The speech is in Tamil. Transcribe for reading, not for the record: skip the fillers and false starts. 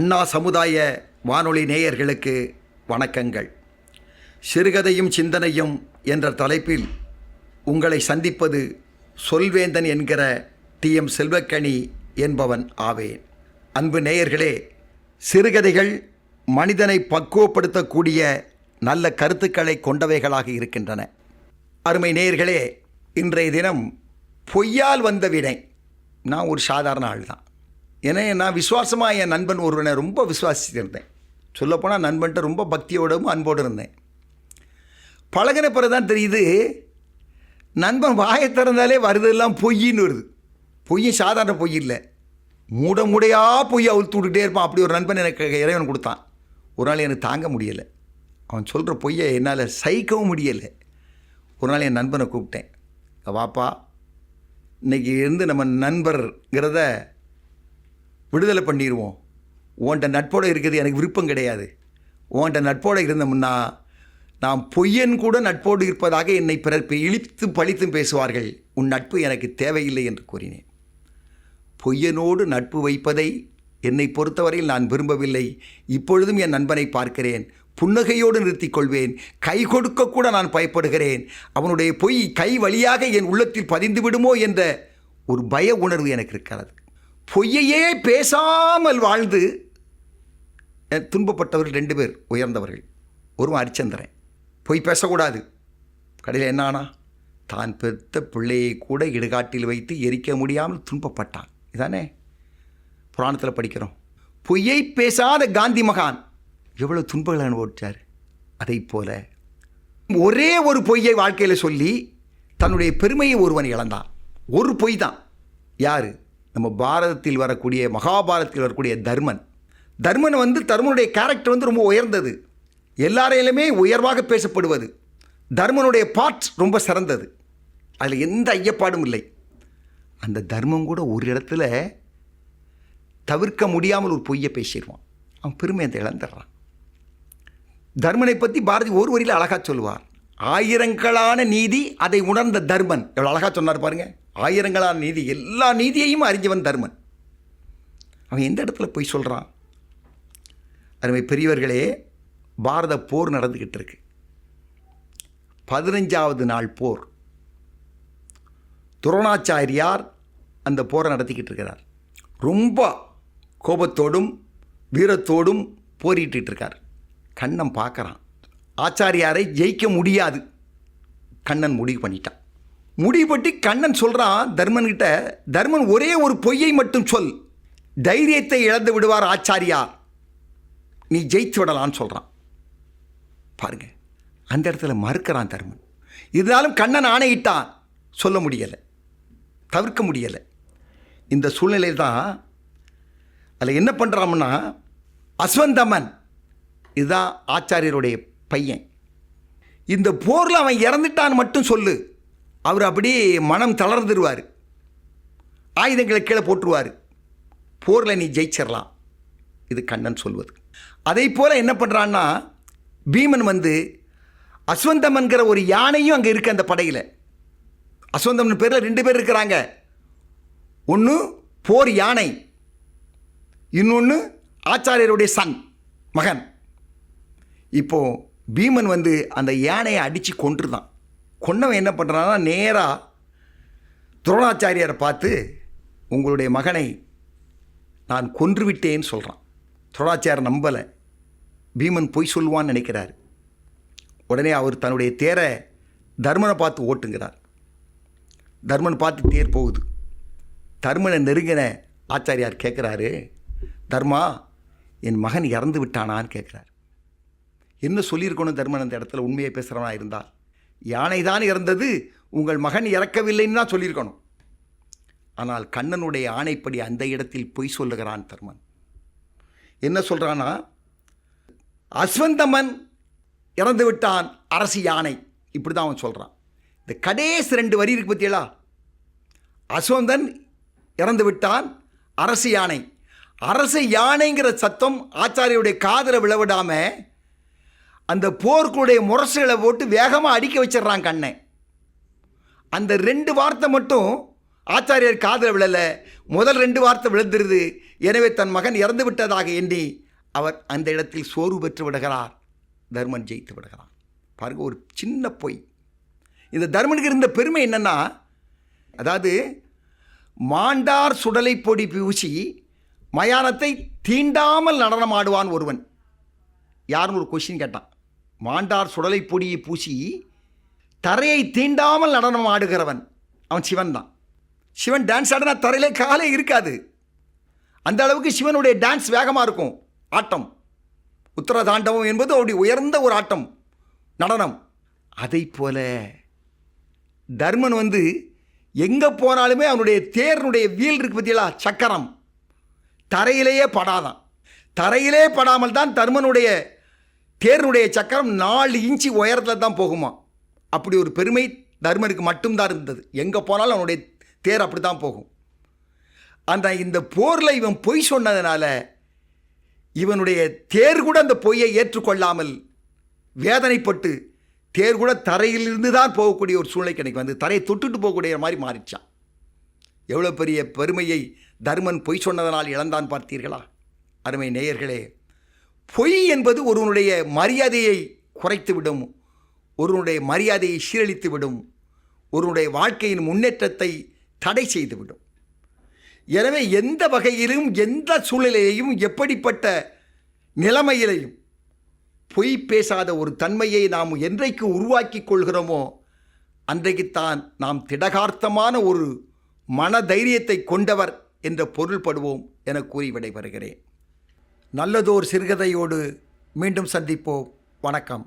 அண்ணா சமுதாய வானொலி நேயர்களுக்கு வணக்கங்கள். சிறுகதையும் சிந்தனையும் என்ற தலைப்பில் உங்களை சந்திப்பது சொல்வேந்தன் என்கிற டி.எம். செல்வக்கனி என்பவன் ஆவேன். அன்பு நேயர்களே, சிறுகதைகள் மனிதனை பக்குவப்படுத்தக்கூடிய நல்ல கருத்துக்களை கொண்டவைகளாக இருக்கின்றன. அருமை நேயர்களே, இன்றைய தினம் பொய்யால் வந்த வினை. நான் ஒரு சாதாரண ஆள் தான். ஏன்னா நான் விசுவாசமாக என் நண்பன் ஒருவனை ரொம்ப விசுவாசிச்சிருந்தேன். சொல்லப்போனால் நண்பன்ட்ட ரொம்ப பக்தியோடும் அன்போடு இருந்தேன். பழகின பிறகு தான் தெரியுது, நண்பன் வாயை திறந்தாலே வருதெல்லாம் பொய்ன்னு வருது. பொய்யும் சாதாரண பொய் இல்லை, மூடையாக பொய் அவுழ்த்து விட்டுக்கிட்டே இருப்பான். அப்படி ஒரு நண்பன் எனக்கு இறைவன் கொடுத்தான். ஒரு நாள் எனக்கு தாங்க முடியலை, அவன் சொல்கிற பொய்யை என்னால் சகிக்கவும் முடியலை. ஒரு நாள் என் நண்பனை கூப்பிட்டேன். வாப்பா, இன்றைக்கி இருந்து நம்ம நண்பர்ங்கிறத விடுதலை பண்ணிடுவோம். உன்கிட்ட நட்போடு இருக்கிறது எனக்கு விருப்பம் கிடையாது. உன்கிட்ட நட்போடு இருந்தோம்னா நான் பொய்யன் கூட நட்போடு இருப்பதாக என்னை பிறர் இழித்து பழித்தும் பேசுவார்கள். உன் நட்பு எனக்கு தேவையில்லை என்று கூறினேன். பொய்யனோடு நட்பு வைப்பதை என்னை பொறுத்தவரையில் நான் விரும்பவில்லை. இப்பொழுதும் என் நண்பனை பார்க்கிறேன், புன்னகையோடு நிறுத்திக் கொள்வேன். கை கொடுக்கக்கூட நான் பயப்படுகிறேன். அவனுடைய பொய் கை வழியாக என் உள்ளத்தில் பதிந்து விடுமோ என்ற ஒரு பய உணர்வு எனக்கு இருக்கிறது. பொய்யையே பேசாமல் வாழ்ந்து துன்பப்பட்டவர்கள் 2 பேர் உயர்ந்தவர்கள். ஒருவன் அரிச்சந்திரன், பொய் பேசக்கூடாது. கடையில் என்ன ஆனா, தான் பெற்ற பிள்ளையை கூட இடுகாட்டில் வைத்து எரிக்க முடியாமல் துன்பப்பட்டான். இதானே புராணத்தில் படிக்கிறோம். பொய்யை பேசாத காந்தி மகான் எவ்வளோ துன்பங்களை அனுபவிச்சார். அதை போல ஒரே ஒரு பொய்யை வாழ்க்கையில் சொல்லி தன்னுடைய பெருமையை ஒருவன் இழந்தான். ஒரு பொய் தான். யார்? நம்ம பாரதத்தில் வரக்கூடிய, மகாபாரதத்தில் வரக்கூடிய தர்மன். தர்மனுடைய கேரக்டர் ரொம்ப உயர்ந்தது, எல்லாரையிலுமே உயர்வாக பேசப்படுவது. தர்மனுடைய பார்ட் ரொம்ப சிறந்தது, அதில் எந்த ஐயப்பாடும் இல்லை. அந்த தர்மம் கூட ஒரு இடத்துல தவிர்க்க முடியாமல் ஒரு பொய்யை பேசிடுவான். அவன் பெருமை அந்த இழந்துடுறான். தர்மனை பற்றி பாரதி ஒரு வரியில் அழகாக சொல்லுவார். ஆயிரங்களான நீதி அதை உணர்ந்த தர்மன். எவ்வளோ அழகாக சொன்னார் பாருங்க. ஆயிரங்களான நீதி, எல்லா நீதியையும் அறிஞ்சவன் தர்மன். அவன் எந்த இடத்துல போய் சொல்கிறான்? அருமை பெரியவர்களே, பாரத போர் நடந்துக்கிட்டு இருக்கு. 15வது நாள் போர். துரோணாச்சாரியார் அந்த போரை நடத்திக்கிட்டு இருக்கிறார். ரொம்ப கோபத்தோடும் வீரத்தோடும் போரிட்டு இருக்கார். கண்ணன் பார்க்குறான், ஆச்சாரியாரை ஜெயிக்க முடியாது. கண்ணன் முடிவு பண்ணிட்டான். முடிவுபட்டு கண்ணன் சொல்கிறான் தர்மன்கிட்ட, தர்மன் ஒரே ஒரு பொய்யை மட்டும் சொல், தைரியத்தை இழந்து விடுவார் ஆச்சாரியார், நீ ஜெயித்து விடலான்னு சொல்கிறான். பாருங்க, அந்த இடத்துல மறுக்கிறான் தர்மன். இருந்தாலும் கண்ணன் ஆணையிட்டான், சொல்ல முடியலை, தவிர்க்க முடியலை. இந்த சூழ்நிலை தான் அதில் என்ன பண்ணுறான்னா, அஸ்வந்தமன் இதுதான் ஆச்சாரியருடைய பையன். இந்த போரில் அவன் இறந்துட்டான்னு மட்டும் சொல்லு, அவர் அப்படி மனம் தளர்ந்துருவார், ஆயுதங்களை கீழே போட்டுருவார், போரில் நீ ஜெயிச்சிடலாம். இது கண்ணன் சொல்வது. அதே போல் என்ன பண்ணுறான்னா, பீமன் அஸ்வந்தமன்கிற ஒரு யானையும் அங்கே இருக்குது அந்த படையில். அஸ்வந்தமன் பேரில் 2 பேர் இருக்கிறாங்க. ஒன்று போர் யானை, இன்னொன்று ஆச்சாரியருடைய மகன். இப்போது பீமன் அந்த யானையை அடித்து கொன்றுதான். கொன்னவன் என்ன பண்ணுறான்னா, நேராக துரோணாச்சாரியாரை பார்த்து, உங்களுடைய மகனை நான் கொன்றுவிட்டேன்னு சொல்கிறான். துரோணாச்சாரியர் நம்பலை, பீமன் பொய் சொல்லுவான்னு நினைக்கிறார். உடனே அவர் தன்னுடைய தேரை தர்மனை பார்த்து ஓட்டுங்கிறார். தர்மன் பார்த்து தேர் போகுது. தர்மனை நெருங்கின ஆச்சாரியார் கேட்குறாரு, தர்மா, என் மகன் இறந்து விட்டானான்னு கேட்குறார். என்ன சொல்லியிருக்கணும் தர்மன் அந்த இடத்துல உண்மையை பேசுகிறவனா இருந்தால்? யானை தான் இறந்தது, உங்கள் மகன் இறக்கவில்லைன்னு தான் சொல்லியிருக்கணும். ஆனால் கண்ணனுடைய ஆணைப்படி அந்த இடத்தில் பொய் சொல்லுகிறான் தர்மன். என்ன சொல்கிறான்னா, அஸ்வந்தமன் இறந்து விட்டான், அரசு யானை, இப்படி தான் அவன் சொல்கிறான். இந்த கடைசி 2 வரி இருக்கு பற்றியலா, அஸ்வந்தன் இறந்து விட்டான், அரசு யானை. அரசு யானைங்கிற சத்தம் ஆச்சாரியுடைய காதில் விழவிடாமல் அந்த போர்க்குடைய முரசுகளை போட்டு வேகமாக அடிக்க வச்சிடறான் கண்ணை. அந்த 2 வார்த்தை மட்டும் ஆச்சாரியர் காதில் விழலை. முதல் 2 வார்த்தை விழுந்துருது. எனவே தன் மகன் இறந்து விட்டதாக எண்ணி அவர் அந்த இடத்தில் சோர்வு பெற்று விடுகிறார். தர்மன் ஜெயித்து விடுகிறான். பாருங்க, ஒரு சின்ன பொய். இந்த தர்மனுக்கு இருந்த பெருமை என்னன்னா, அதாவது மாண்டார் சுடலை பொடி பூசி மயானத்தை தீண்டாமல் நடனமாடுவான் ஒருவன். யாருன்னு ஒரு கொஸ்டின் கேட்டான். மாண்டார் சுடலை பொடியை பூசி தரையை தீண்டாமல் நடனம் ஆடுகிறவன் அவன் சிவன் தான். சிவன் டான்ஸ் ஆடினா தரையிலே காலே இருக்காது. அந்த அளவுக்கு சிவனுடைய டான்ஸ் வேகமாக இருக்கும். ஆட்டம், உத்தர தாண்டவம் என்பது அவருடைய உயர்ந்த ஒரு ஆட்டம், நடனம். அதை போல தர்மன் எங்கே போனாலுமே அவனுடைய தேர்னுடைய வீல் இருக்கு பற்றியலா, சக்கரம் தரையிலேயே படாதான். தரையிலே படாமல் தான் தர்மனுடைய தேர்னுடைய சக்கரம் 4 இன்ச்சு உயரத்தில் தான் போகுமா. அப்படி ஒரு பெருமை தர்மனுக்கு மட்டும்தான் இருந்தது. எங்கே போனாலும் அவனுடைய தேர் அப்படி தான் போகும். அந்த இந்த போரில் இவன் பொய் சொன்னதுனால இவனுடைய தேர் கூட அந்த பொய்யை ஏற்றுக்கொள்ளாமல் வேதனைப்பட்டு தேர் கூட தரையிலிருந்து தான் போகக்கூடிய ஒரு சூழ்நிலை கிடைக்கும். தரையை தொட்டுட்டு போகக்கூடிய மாதிரி மாறிச்சான். எவ்வளோ பெரிய பெருமையை தர்மன் பொய் சொன்னதனால் இழந்தான் பார்த்தீர்களா? அருமை நேயர்களே, பொய் என்பது ஒருவனுடைய மரியாதையை குறைத்துவிடும், ஒருவனுடைய மரியாதையை சீரழித்துவிடும், ஒருவனுடைய வாழ்க்கையின் முன்னேற்றத்தை தடை செய்துவிடும். எனவே எந்த வகையிலும், எந்த சூழ்நிலையையும், எப்படிப்பட்ட நிலைமையிலையும் பொய் பேசாத ஒரு தன்மையை நாம் என்றைக்கு உருவாக்கி கொள்கிறோமோ அன்றைக்குத்தான் நாம் திடகார்த்தமான ஒரு மன தைரியத்தை கொண்டவர் என்ற பொருள்படுவோம் என கூறி விடைபெறுகிறேன். நல்லதோர் சிறுகதையோடு மீண்டும் சந்திப்போம். வணக்கம்.